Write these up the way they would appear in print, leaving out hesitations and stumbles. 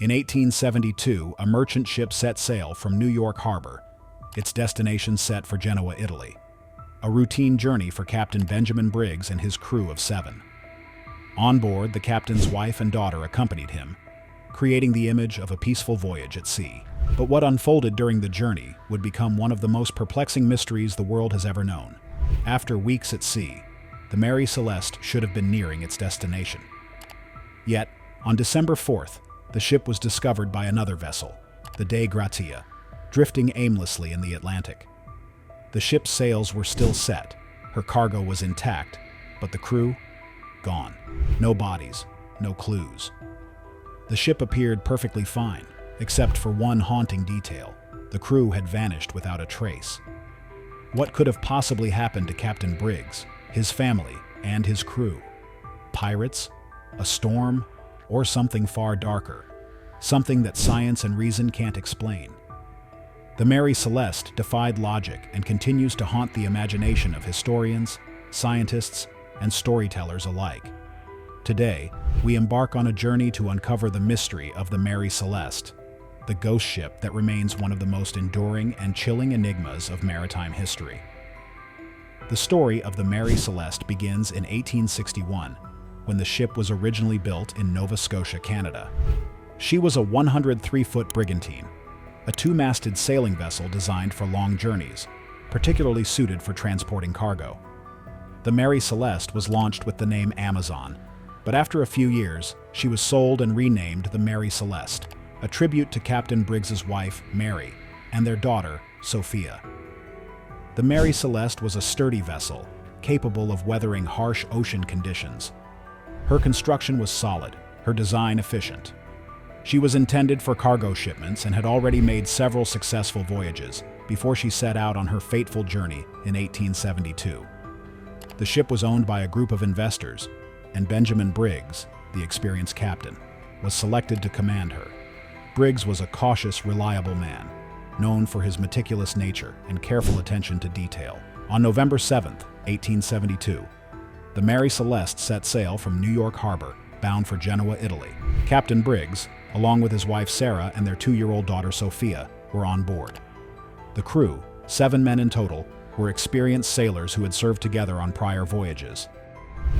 In 1872, a merchant ship set sail from New York Harbor, its destination set for Genoa, Italy. A routine journey for Captain Benjamin Briggs and his crew of 7. On board, the captain's wife and daughter accompanied him, creating the image of a peaceful voyage at sea. But what unfolded during the journey would become one of the most perplexing mysteries the world has ever known. After weeks at sea, the Mary Celeste should have been nearing its destination. Yet, on December 4th, the ship was discovered by another vessel, the Dei Gratia, drifting aimlessly in the Atlantic. The ship's sails were still set, her cargo was intact, but the crew? Gone. No bodies, no clues. The ship appeared perfectly fine, except for one haunting detail. The crew had vanished without a trace. What could have possibly happened to Captain Briggs, his family, and his crew? Pirates? A storm? Or something far darker? Something that science and reason can't explain. The Mary Celeste defied logic and continues to haunt the imagination of historians, scientists, and storytellers alike. Today, we embark on a journey to uncover the mystery of the Mary Celeste, the ghost ship that remains one of the most enduring and chilling enigmas of maritime history. The story of the Mary Celeste begins in 1861, when the ship was originally built in Nova Scotia, Canada. She was a 103-foot brigantine, a 2-masted sailing vessel designed for long journeys, particularly suited for transporting cargo. The Mary Celeste was launched with the name Amazon, but after a few years, she was sold and renamed the Mary Celeste, a tribute to Captain Briggs's wife, Mary, and their daughter, Sophia. The Mary Celeste was a sturdy vessel, capable of weathering harsh ocean conditions. Her construction was solid, her design efficient. She was intended for cargo shipments and had already made several successful voyages before she set out on her fateful journey in 1872. The ship was owned by a group of investors, and Benjamin Briggs, the experienced captain, was selected to command her. Briggs was a cautious, reliable man, known for his meticulous nature and careful attention to detail. On November 7, 1872, the Mary Celeste set sail from New York Harbor, bound for Genoa, Italy. Captain Briggs, along with his wife Sarah and their 2-year-old daughter Sophia, were on board. The crew, 7 men in total, were experienced sailors who had served together on prior voyages.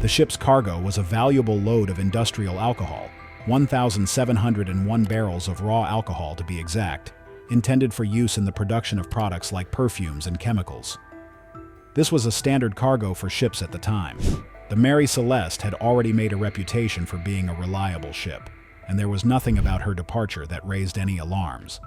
The ship's cargo was a valuable load of industrial alcohol, 1,701 barrels of raw alcohol to be exact, intended for use in the production of products like perfumes and chemicals. This was a standard cargo for ships at the time. The Mary Celeste had already made a reputation for being a reliable ship, and there was nothing about her departure that raised any alarms.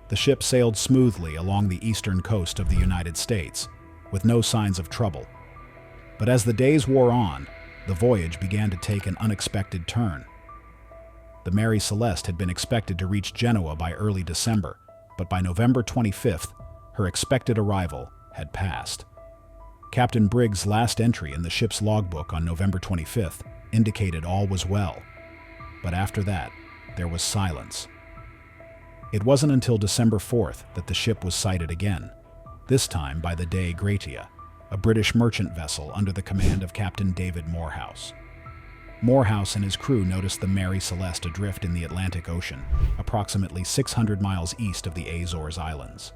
The ship sailed smoothly along the eastern coast of the United States, with no signs of trouble. But as the days wore on, the voyage began to take an unexpected turn. The Mary Celeste had been expected to reach Genoa by early December, but by November 25th, her expected arrival had passed. Captain Briggs' last entry in the ship's logbook on November 25th indicated all was well. But after that, there was silence. It wasn't until December 4th that the ship was sighted again, this time by the Dei Gratia, a British merchant vessel under the command of Captain David Morehouse. Morehouse and his crew noticed the Mary Celeste adrift in the Atlantic Ocean, approximately 600 miles east of the Azores Islands.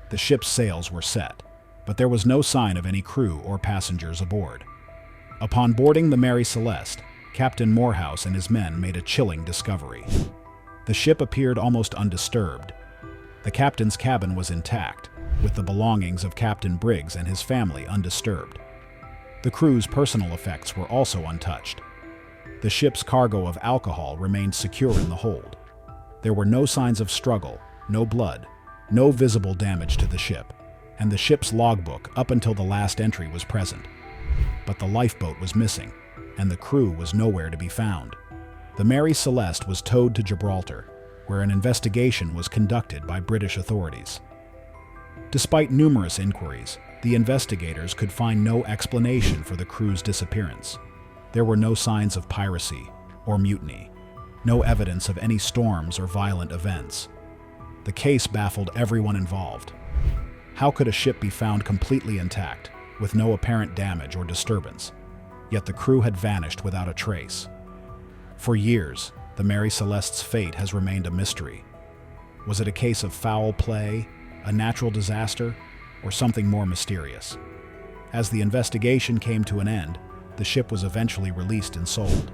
The ship's sails were set, but there was no sign of any crew or passengers aboard. Upon boarding the Mary Celeste, Captain Morehouse and his men made a chilling discovery. The ship appeared almost undisturbed. The captain's cabin was intact, with the belongings of Captain Briggs and his family undisturbed. The crew's personal effects were also untouched. The ship's cargo of alcohol remained secure in the hold. There were no signs of struggle, no blood, no visible damage to the ship, and the ship's logbook up until the last entry was present. But the lifeboat was missing, and the crew was nowhere to be found. The Mary Celeste was towed to Gibraltar, where an investigation was conducted by British authorities. Despite numerous inquiries, the investigators could find no explanation for the crew's disappearance. There were no signs of piracy or mutiny, no evidence of any storms or violent events. The case baffled everyone involved. How could a ship be found completely intact, with no apparent damage or disturbance? Yet the crew had vanished without a trace. For years, the Mary Celeste's fate has remained a mystery. Was it a case of foul play, a natural disaster, or something more mysterious? As the investigation came to an end, the ship was eventually released and sold,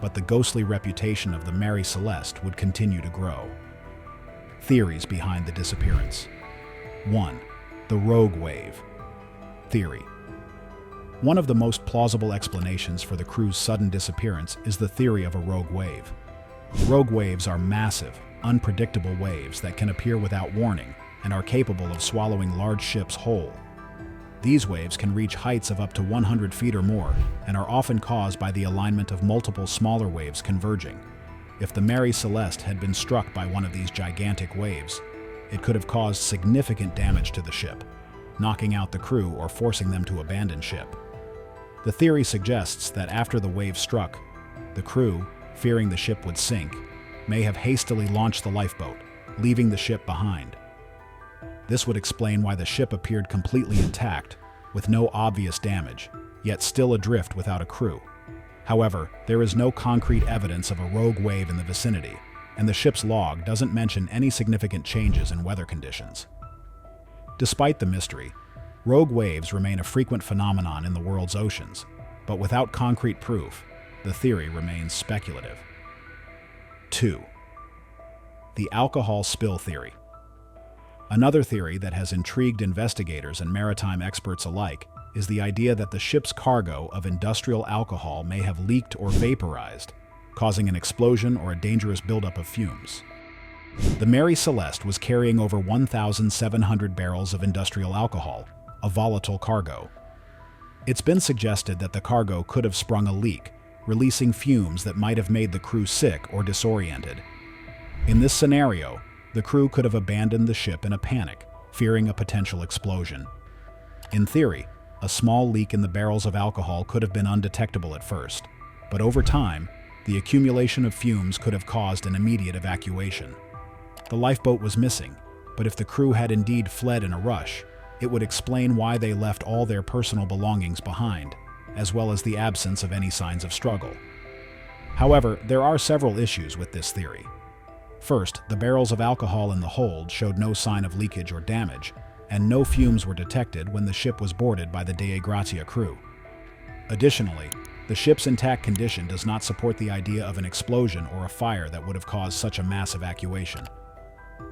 but the ghostly reputation of the Mary Celeste would continue to grow. Theories behind the disappearance. 1. The rogue wave. Theory. One of the most plausible explanations for the crew's sudden disappearance is the theory of a rogue wave. Rogue waves are massive, unpredictable waves that can appear without warning and are capable of swallowing large ships whole. These waves can reach heights of up to 100 feet or more and are often caused by the alignment of multiple smaller waves converging. If the Mary Celeste had been struck by one of these gigantic waves, it could have caused significant damage to the ship, knocking out the crew or forcing them to abandon ship. The theory suggests that after the wave struck, the crew, fearing the ship would sink, may have hastily launched the lifeboat, leaving the ship behind. This would explain why the ship appeared completely intact, with no obvious damage, yet still adrift without a crew. However, there is no concrete evidence of a rogue wave in the vicinity, and the ship's log doesn't mention any significant changes in weather conditions. Despite the mystery, rogue waves remain a frequent phenomenon in the world's oceans, but without concrete proof, the theory remains speculative. 2. The alcohol spill theory. Another theory that has intrigued investigators and maritime experts alike is the idea that the ship's cargo of industrial alcohol may have leaked or vaporized, causing an explosion or a dangerous buildup of fumes. The Mary Celeste was carrying over 1,700 barrels of industrial alcohol, a volatile cargo. It's been suggested that the cargo could have sprung a leak, releasing fumes that might have made the crew sick or disoriented. In this scenario, the crew could have abandoned the ship in a panic, fearing a potential explosion. In theory, a small leak in the barrels of alcohol could have been undetectable at first, but over time, the accumulation of fumes could have caused an immediate evacuation. The lifeboat was missing, but if the crew had indeed fled in a rush, it would explain why they left all their personal belongings behind, as well as the absence of any signs of struggle. However, there are several issues with this theory. First, the barrels of alcohol in the hold showed no sign of leakage or damage, and no fumes were detected when the ship was boarded by the Dei Gratia crew. Additionally, the ship's intact condition does not support the idea of an explosion or a fire that would have caused such a mass evacuation.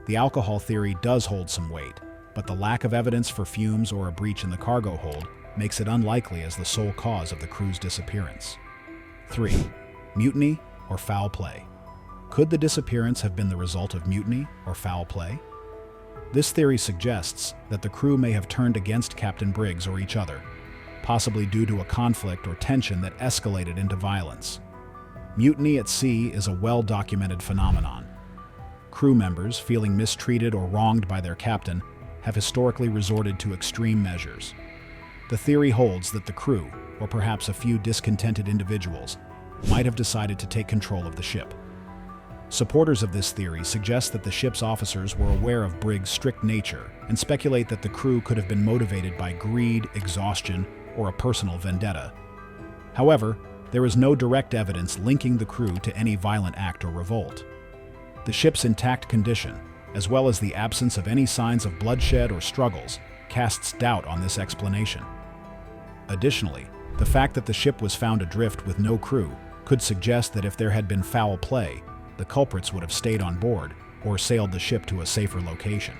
The alcohol theory does hold some weight, but the lack of evidence for fumes or a breach in the cargo hold makes it unlikely as the sole cause of the crew's disappearance. 3. Mutiny or foul play. Could the disappearance have been the result of mutiny or foul play? This theory suggests that the crew may have turned against Captain Briggs or each other, possibly due to a conflict or tension that escalated into violence. Mutiny at sea is a well-documented phenomenon. Crew members, feeling mistreated or wronged by their captain, have historically resorted to extreme measures. The theory holds that the crew, or perhaps a few discontented individuals, might have decided to take control of the ship. Supporters of this theory suggest that the ship's officers were aware of Briggs' strict nature and speculate that the crew could have been motivated by greed, exhaustion, or a personal vendetta. However, there is no direct evidence linking the crew to any violent act or revolt. The ship's intact condition, as well as the absence of any signs of bloodshed or struggles, casts doubt on this explanation. Additionally, the fact that the ship was found adrift with no crew could suggest that if there had been foul play, the culprits would have stayed on board or sailed the ship to a safer location.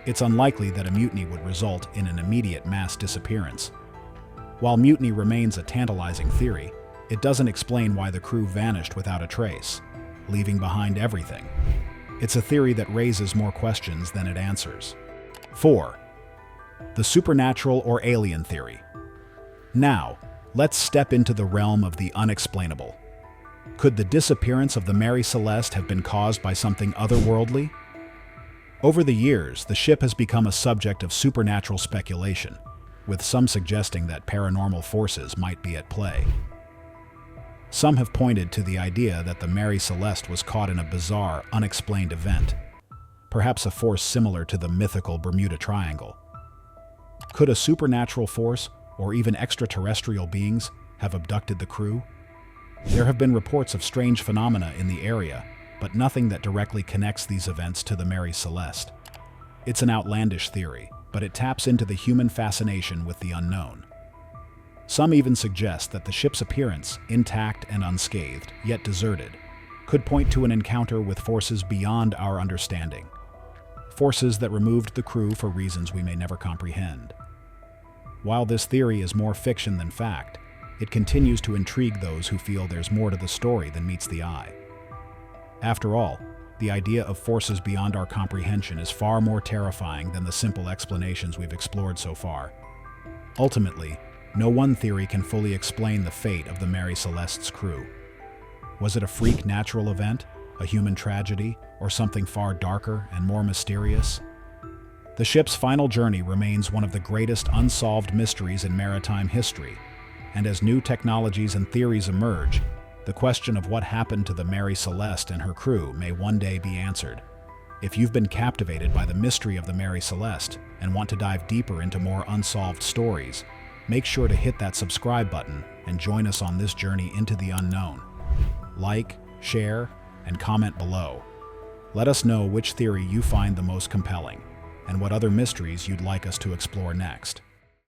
It's unlikely that a mutiny would result in an immediate mass disappearance. While mutiny remains a tantalizing theory, it doesn't explain why the crew vanished without a trace, leaving behind everything. It's a theory that raises more questions than it answers. 4. The supernatural or alien theory. Now, let's step into the realm of the unexplainable. Could the disappearance of the Mary Celeste have been caused by something otherworldly? Over the years, the ship has become a subject of supernatural speculation, with some suggesting that paranormal forces might be at play. Some have pointed to the idea that the Mary Celeste was caught in a bizarre, unexplained event, perhaps a force similar to the mythical Bermuda Triangle. Could a supernatural force, or even extraterrestrial beings, have abducted the crew? There have been reports of strange phenomena in the area, but nothing that directly connects these events to the Mary Celeste. It's an outlandish theory, but it taps into the human fascination with the unknown. Some even suggest that the ship's appearance, intact and unscathed, yet deserted, could point to an encounter with forces beyond our understanding. Forces that removed the crew for reasons we may never comprehend. While this theory is more fiction than fact, it continues to intrigue those who feel there's more to the story than meets the eye. After all, the idea of forces beyond our comprehension is far more terrifying than the simple explanations we've explored so far. Ultimately, no one theory can fully explain the fate of the Mary Celeste's crew. Was it a freak natural event, a human tragedy, or something far darker and more mysterious? The ship's final journey remains one of the greatest unsolved mysteries in maritime history, and as new technologies and theories emerge, the question of what happened to the Mary Celeste and her crew may one day be answered. If you've been captivated by the mystery of the Mary Celeste and want to dive deeper into more unsolved stories, make sure to hit that subscribe button and join us on this journey into the unknown. Like, share, and comment below. Let us know which theory you find the most compelling and what other mysteries you'd like us to explore next.